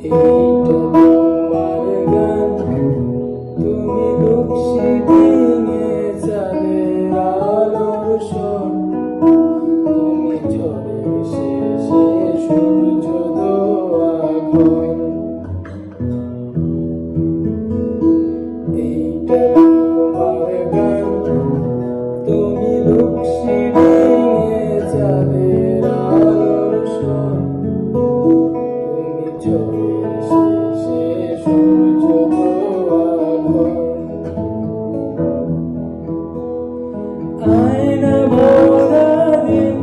এইটা তোমার গান, তুমি লুকসি ডিঙে চাঁদের আলোর স্বর, তুমি ঝড়ের শেষে সূর্য দোয়া ঘর। এইটা তোমার গান, তুমি লুকসি ডিঙে চাঁদের আলোর স্বর, তুমি ঝড়ের শেষে সূর্য দোয়া ঘর। আয়না ভরা দিন,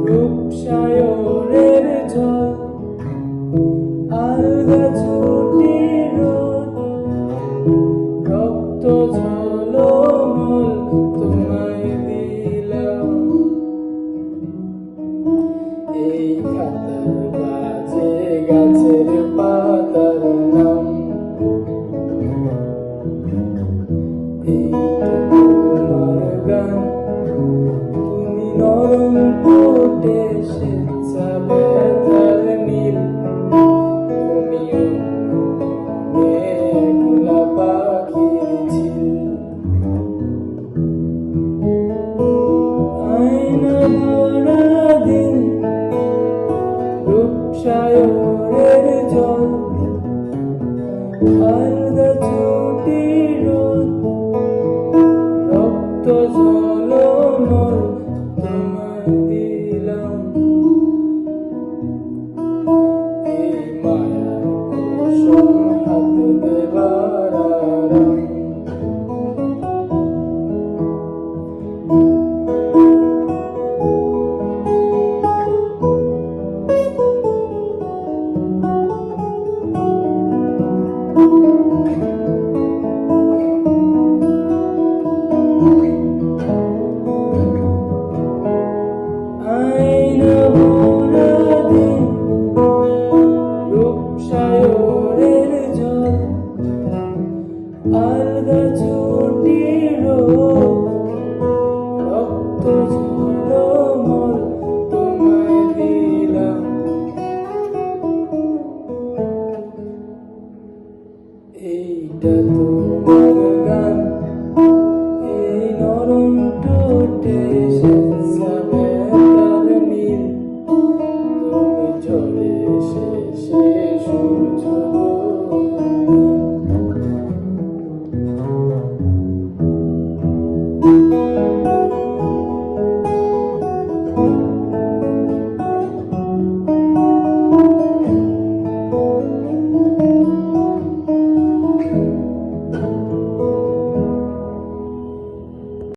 রূপসায়নের ঝড়, আলগা ছুটির রোদ, রক্ত ঝলমল তোমায় দিলাম। এই খাতার মাঝে গাছের পাতার নাম, এইটা তোমার গান, তুমি নরম ঠোঁটে স্বেচ্ছা ব্যথার নীল, তুমি একলা পাখির ঝিল। আয়না ভরা দিন, রূপসায়নের জল,